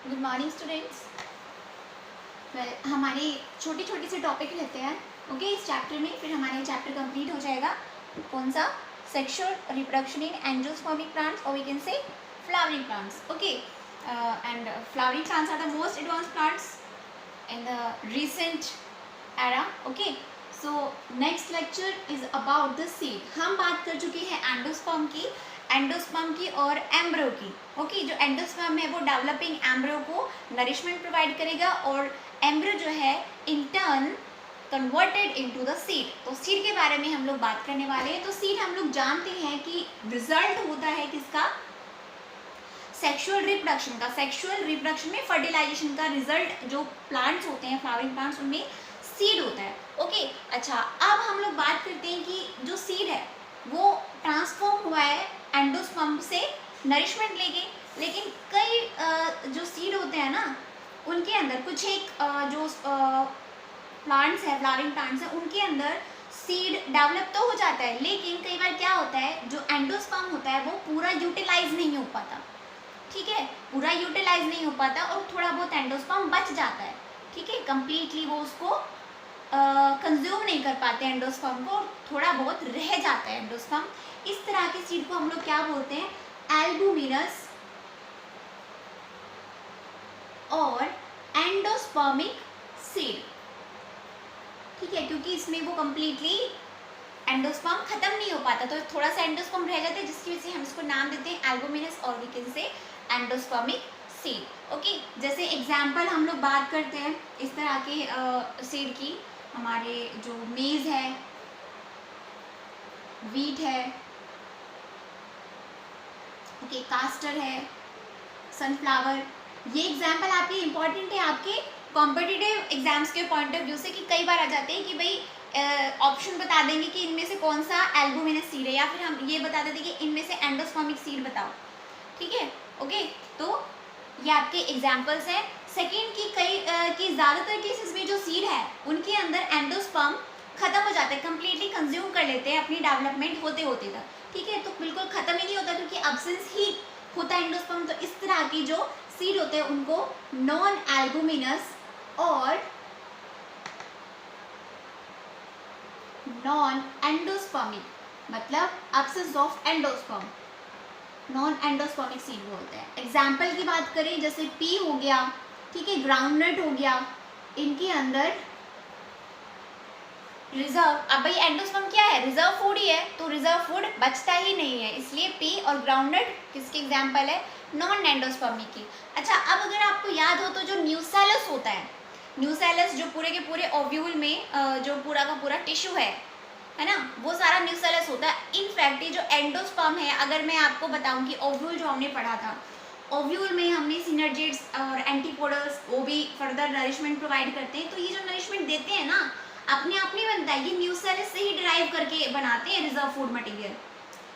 Good morning students. हमारे छोटे छोटे से टॉपिक रहते हैं ओके इस चैप्टर में, फिर हमारा चैप्टर कंप्लीट हो जाएगा। कौन सा? Sexual reproduction in angiospermic plants और we can say flowering plants. Okay, and flowering plants are the most advance plants in the recent era. Okay, so next lecture is about the seed. हम बात कर चुके हैं endosperm की और embryo की। Okay, जो एंडोस्पर्म है वो डेवलपिंग एम्ब्रियो को नरिशमेंट प्रोवाइड करेगा और एम्ब्रियो जो है in turn converted into the seed. तो सीड के बारे में हम लोग बात करने वाले हैं। तो सीड हम लोग जानते हैं कि रिजल्ट होता है किसका? सेक्सुअल रिप्रोडक्शन का। सेक्सुअल रिप्रोडक्शन में फर्टिलाइजेशन का रिजल्ट जो प्लांट्स होते हैं, फ्लावरिंग प्लांट्स, उनमें सीड होता है। ओके, अच्छा, अब हम लोग बात करते हैं कि जो सीड है वो ट्रांसफॉर्म हुआ है एंडोस्पर्म से नरिशमेंट लेके, लेकिन कई जो सीड होते हैं ना उनके अंदर कुछ एक जो प्लांट्स है, फ्लावरिंग प्लांट्स है, उनके अंदर सीड डेवलप तो हो जाता है, लेकिन कई बार क्या होता है जो एंडोस्पर्म होता है वो पूरा यूटिलाइज नहीं हो पाता। ठीक है, पूरा यूटिलाइज नहीं हो पाता और थोड़ा बहुत एंडोस्पर्म बच जाता है। ठीक है, कंप्लीटली वो उसको कंज्यूम नहीं कर पाते एंडोस्पर्म को, थोड़ा बहुत रह जाता है एंडोस्पर्म। इस तरह के सीड को हम लोग क्या बोलते हैं? एल्बुमिनस और एंडोस्पर्मिक सीड। ठीक है, क्योंकि इसमें वो कंप्लीटली एंडोस्पर्म खत्म नहीं हो पाता, तो थोड़ा सा एंडोस्पर्म रह जाता है, जिसकी वजह से हम इसको नाम देते हैं एल्बुमिनस और we can say endospermic seed. Okay, जैसे एग्जांपल हम लोग बात करते हैं इस तरह के सीड की, हमारे जो मेज है, वीट है, ओके, कास्टर है, सनफ्लावर। ये एग्जांपल आपके इम्पॉर्टेंट है आपके कॉम्पिटिटिव एग्जाम्स के पॉइंट ऑफ व्यू से, कि कई बार आ जाते हैं कि भाई ऑप्शन बता देंगे कि इनमें से कौन सा एल्बुमिनस सीड है, या फिर हम ये बता देते कि इनमें से एंडोस्पर्मिक सीड बताओ। ठीक है, ओके, तो ये आपके एग्जाम्पल्स हैं। सेकेंड की कि ज़्यादातर केसेस में जो सीड है उनके अंदर एंडोस्पर्म खत्म हो जाता है, कंप्लीटली कंज्यूम कर लेते हैं अपनी डेवलपमेंट होते होते तक। ठीक है, तो बिल्कुल खत्म ही नहीं होता क्योंकि अब्सेंस ही होता है एंडोस्पर्म। तो इस तरह की जो सीड होते हैं उनको नॉन एल्बुमिनस और नॉन एंडोस्पर्मिक, मतलब absence of endosperm, non endospermic seed बोलते हैं। एग्जाम्पल की बात करें जैसे पी हो गया, ठीक है, ग्राउंडनट हो गया, इनके अंदर रिजर्व, अब भाई एंडोस्पर्म क्या है? रिजर्व फूड ही है, तो रिजर्व फूड बचता ही नहीं है, इसलिए पी और ग्राउंडनट किसके एग्जाम्पल है? नॉन एंडोस्पर्मिक की। अच्छा, अब अगर आपको याद हो तो जो न्यूसेलस होता है, न्यूसेलस जो पूरे के पूरे ओव्यूल में जो पूरा का पूरा टिश्यू है ना, वो सारा न्यूसेलस होता है। इनफैक्ट ये जो एंडोस्पर्म है, अगर मैं आपको बताऊं कि ओव्यूल जो हमने पढ़ा था, ओव्यूल में हमने सिनर्जिड्स और एंटीपोडल्स वो भी फर्दर नरिशमेंट प्रोवाइड करते हैं। तो ये जो नरिशमेंट देते हैं ना, अपने आप नहीं बनता है, ये न्यूसेलस से ही डिराइव करके बनाते हैं रिजर्व फूड मटेरियल।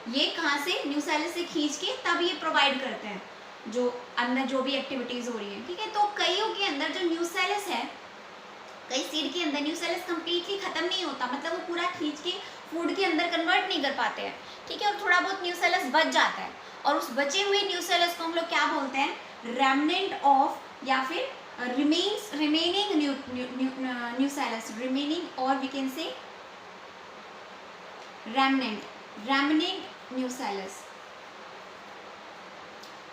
ये कहाँ से? न्यूसेलस से खींच के तब ये प्रोवाइड करते हैं जो अंदर जो भी एक्टिविटीज हो रही है। ठीक है, तो कईयों के अंदर जो न्यूसेलस है, कई सीड के अंदर न्यूसेलस कंप्लीटली खत्म नहीं होता, मतलब वो पूरा खींच के फूड के अंदर कन्वर्ट नहीं कर पाते हैं। ठीक है, और थोड़ा बहुत न्यूसेलस बच जाता है, और उस बचे हुए न्यूसेलस को हम लोग क्या बोलते हैं? रेमनेंट ऑफ, या फिर रिमेनिंग न्यूसेलस, रिमेनिंग, और we can say remnant nucellus.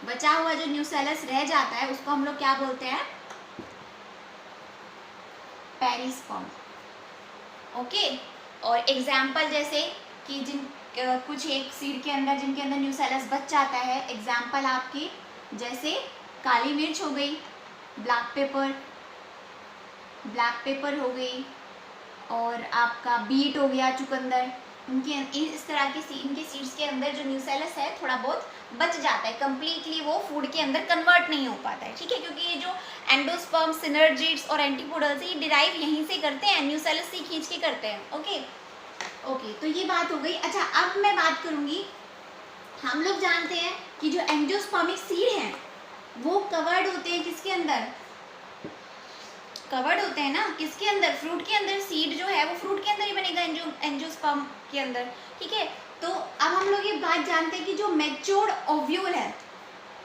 बचा हुआ जो न्यूसेलस रह जाता है उसको हम लोग क्या बोलते हैं? पेरिस्पर्म। ओके, और एग्जाम्पल जैसे कि कुछ एक सीड के अंदर जिनके अंदर न्यूसेलस बच जाता है, एग्जाम्पल आपकी जैसे काली मिर्च हो गई, ब्लैक पेपर हो गई, और आपका बीट हो गया, चुकंदर। इनके इस तरह के इनके सीड्स के अंदर जो न्यूसेलस है थोड़ा बहुत बच जाता है, कंप्लीटली वो फूड के अंदर कन्वर्ट नहीं हो पाता है। ठीक है, क्योंकि ये जो एंडोस्पर्म, सिनर्जिड्स और एंटीपोडल्स ये डिराइव यहीं से करते हैं, न्यूसेलस से खींच के करते हैं। ओके, तो ये बात हो गई। अच्छा, अब मैं बात करूंगी, हम लोग जानते हैं कि जो एंजियोस्पर्मिक सीड हैं वो कवर्ड होते हैं किसके अंदर? कवर्ड होते हैं ना किसके अंदर? फ्रूट के अंदर। सीड जो है वो फ्रूट के अंदर ही बनेगा, एंजियोस्पर्म के अंदर। ठीक है, तो अब हम लोग ये बात जानते हैं कि जो मैच्योर्ड ओव्यूल है,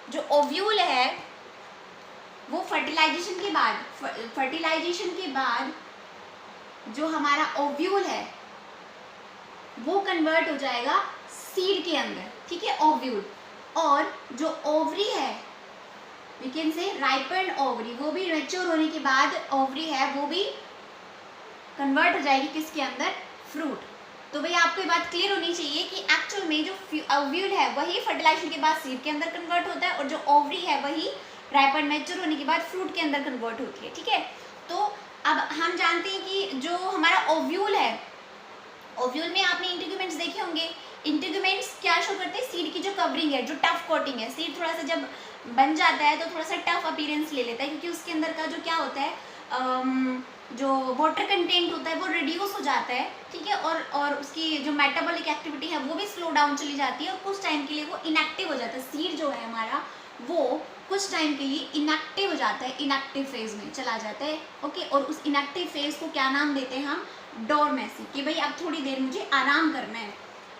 जो ओव्यूल है वो फर्टिलाइजेशन के बाद जो हमारा ओव्यूल है वो कन्वर्ट हो जाएगा सीड के अंदर, ठीक है, ओव्यूल। और जो ओवरी है, we can say ripened ovary, वो भी मैच्योर होने के बाद ओवरी है वो भी कन्वर्ट हो जाएगी किसके अंदर, फ्रूट। तो भाई आपको ये बात क्लियर होनी चाहिए कि एक्चुअल में जो ओव्यूल है वही फर्टिलाइजेशन के बाद सीड के अंदर कन्वर्ट होता है, और जो ओवरी है वही राइपेंड मैच्योर होने के बाद फ्रूट के अंदर कन्वर्ट होती है, ठीक है। तो अब हम जानते हैं कि जो हमारा ओव्यूल है, ओव्यूल में आपने इंटीग्यूमेंट्स देखे होंगे। इंटीग्यूमेंट्स क्या शो करते हैं, सीड की जो कवरिंग है, जो टफ कोटिंग है। सीड थोड़ा सा जब बन जाता है तो थोड़ा सा टफ अपीयरेंस ले लेता है, क्योंकि उसके अंदर का जो क्या होता है, जो वाटर कंटेंट होता है वो रिड्यूस हो जाता है, ठीक है, और उसकी जो मेटाबॉलिक एक्टिविटी है वो भी स्लो डाउन चली जाती है, और कुछ टाइम के लिए वो इनएक्टिव हो जाता है। सीड जो है हमारा वो कुछ टाइम के लिए इनएक्टिव हो जाता है, इनएक्टिव फेज में चला जाता है, ओके। और उस इनएक्टिव फेज को क्या नाम देते हैं हम, डोरमेसी, कि भाई अब थोड़ी देर मुझे आराम करना है,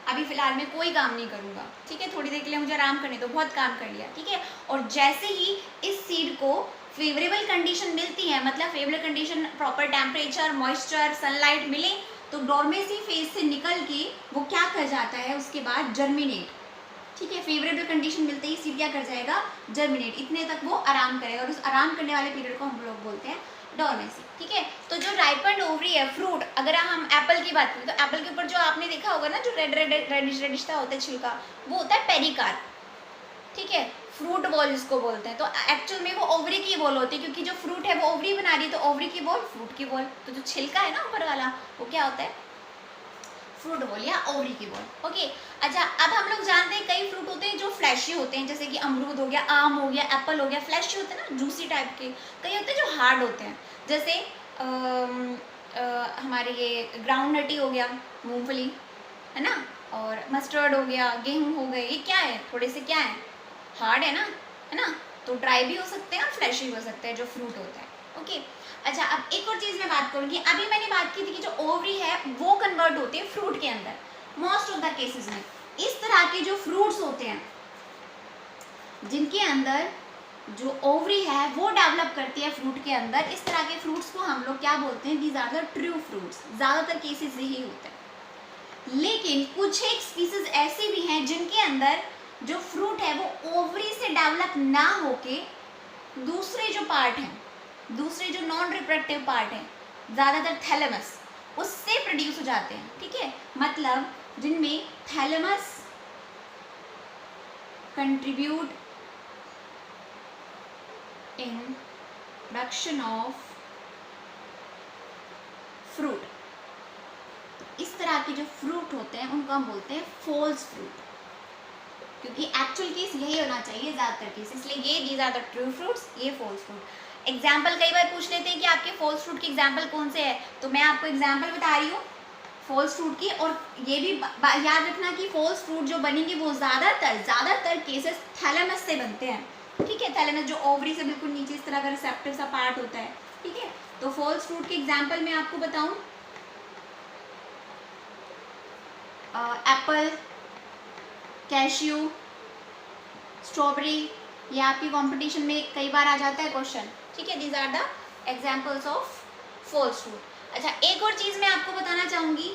अभी फिलहाल मैं कोई काम नहीं करूँगा, ठीक है, थोड़ी देर के लिए मुझे आराम करने दो, बहुत काम कर लिया, ठीक है। और जैसे ही इस सीड को फेवरेबल कंडीशन मिलती है, मतलब favourable condition, proper temperature, moisture, sunlight मिले, तो डोरमेसी फेज से निकल के वो क्या कर जाता है, उसके बाद जर्मिनेट, ठीक है। फेवरेबल कंडीशन मिलते ही सीड क्या कर जाएगा, जर्मिनेट, इतने तक वो आराम करेगा, और उस आराम करने वाले पीरियड को हम लोग बोलते हैं डोरमेसी, ठीक है। तो जो राइपेंड ओवरी है, फ्रूट, अगर हम एप्पल की बात करें तो एप्पल के ऊपर जो आपने देखा होगा ना, जो रेडिश होता है छिलका, वो होता है पेरिकार्प, ठीक है, फ्रूट बॉल जिसको बोलते हैं। तो एक्चुअल में वो ओवरी की बॉल होती है, क्योंकि जो फ्रूट है वो ओवरी बना रही है, तो ओवरी की बॉल, फ्रूट की बॉल। तो जो छिलका है ना ऊपर वाला, वो क्या होता है, फ्रूट बॉल या ओवरी की बॉल, ओके। अच्छा, अब हम लोग जानते हैं कई फ्रूट होते हैं जो फ्लैशी होते हैं, जैसे कि अमरूद हो गया, आम हो गया, एप्पल हो गया, फ्लैशी होते हैं ना, जूसी टाइप के। कई होते हैं जो हार्ड होते हैं, जैसे हमारे ये ग्राउंड नटी हो गया, मूंगफली है ना, और मस्टर्ड हो गया, गेहूँ हो गए, ये क्या है, थोड़े से क्या है, हार्ड है ना, तो ड्राई भी हो सकते हैं और फ्लैशी भी हो सकते हैं जो फ्रूट होता है, ओके। अच्छा, अब एक और चीज़ मैं बात करूँगी, अभी मैंने बात की थी कि जो ओवरी है वो कन्वर्ट होती है फ्रूट के अंदर, मोस्ट ऑफ द केसेस में। इस तरह के जो फ्रूट्स होते हैं जिनके अंदर जो ओवरी है वो डेवलप करती है फ्रूट के अंदर, इस तरह के फ्रूट्स को हम लोग क्या बोलते हैं, these are the true fruits. ज़्यादातर केसेस यही होते हैं, लेकिन कुछ एक स्पीसीज ऐसे भी हैं जिनके अंदर जो फ्रूट है वो ओवरी से डेवलप ना होके दूसरे जो पार्ट हैं, दूसरे जो नॉन रिप्रोडक्टिव पार्ट हैं, ज़्यादातर थैलेमस, उससे प्रोड्यूस हो जाते हैं, ठीक है। मतलब जिनमें thalamus contribute in production of fruit, इस तरह के जो फ्रूट होते हैं उनको हम बोलते हैं फॉल्स फ्रूट, क्योंकि एक्चुअल केस यही होना चाहिए ज़्यादातर केस, इसलिए ये these are the true fruits, ये फॉल्स फ्रूट। एग्जाम्पल कई बार पूछ लेते हैं कि आपके फॉल्स फ्रूट के एग्जाम्पल कौन से है, तो मैं आपको एग्जाम्पल बता रही हूँ फॉल्स फ्रूट की, और ये भी याद रखना कि फॉल्स फ्रूट जो बनेंगे वो ज़्यादातर केसेस थैलेमस से बनते हैं, ठीक है। थैलेमस जो ओवरी से बिल्कुल नीचे इस तरह का रिसेप्टिव सा पार्ट होता है, ठीक है। तो फॉल्स फ्रूट के एग्जाम्पल मैं आपको बताऊँ, एप्पल, कैश्यू, स्ट्रॉबेरी, ये आपकी कंपटीशन में कई बार आ जाता है क्वेश्चन, ठीक है। These are the examples of false fruit. अच्छा, एक और चीज़ मैं आपको बताना चाहूँगी,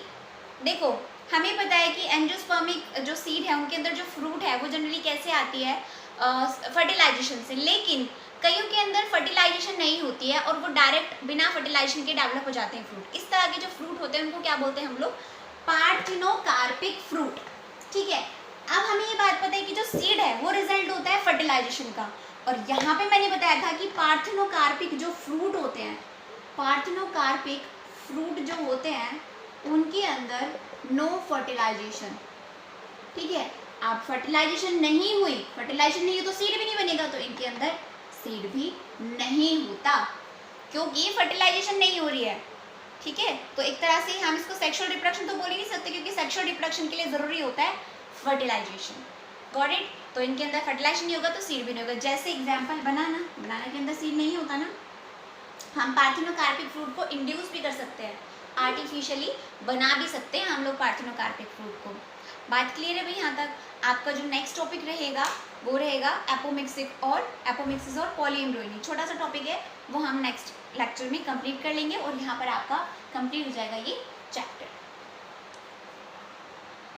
देखो हमें पता है कि एंजियोस्पर्मिक जो सीड है उनके अंदर जो फ्रूट है वो जनरली कैसे आती है, फर्टिलाइजेशन से, लेकिन कईयों के अंदर फर्टिलाइजेशन नहीं होती है और वो डायरेक्ट बिना फर्टिलाइजेशन के डेवलप हो जाते हैं फ्रूट। इस तरह के जो फ्रूट होते हैं उनको क्या बोलते हैं हम लोग, पार्थेनोकार्पिक फ्रूट, ठीक है। अब हमें ये बात पता है कि जो सीड है वो रिजल्ट होता है फर्टिलाइजेशन का, और यहाँ पे मैंने बताया था कि पार्थेनोकार्पिक जो फ्रूट होते हैं, पार्थेनोकार्पिक फ्रूट जो होते हैं उनके अंदर नो फर्टिलाइजेशन, ठीक है। अब फर्टिलाइजेशन नहीं हुई, फर्टिलाइजेशन नहीं हुई तो सीड भी नहीं बनेगा, तो इनके अंदर सीड भी नहीं होता, क्योंकि फर्टिलाइजेशन नहीं हो रही है, ठीक है। तो एक तरह से हम इसको सेक्सुअल रिप्रोडक्शन तो बोल ही नहीं सकते, क्योंकि सेक्सुअल रिप्रोडक्शन के लिए ज़रूरी होता है फर्टिलाइजेशन, गॉट इट। तो इनके अंदर फर्टिलाइजेशन नहीं होगा तो सीड भी नहीं होगा। जैसे एग्जांपल बनाना, बनाना के अंदर सीड नहीं होता ना, हम पार्थेनोकार्पिक फ्रूट को इंड्यूस भी कर सकते हैं, आर्टिफिशियली बना भी सकते हैं हम लोग पार्थेनोकार्पिक फ्रूट को। बात क्लियर है भाई यहाँ तक? आपका जो नेक्स्ट टॉपिक रहेगा वो रहेगा एपोमिक्सिस और पॉलीएम्ब्रॉयडरी। छोटा सा टॉपिक है, वो हम नेक्स्ट लेक्चर में कंप्लीट कर लेंगे और यहाँ पर आपका कंप्लीट हो जाएगा ये चैप्टर।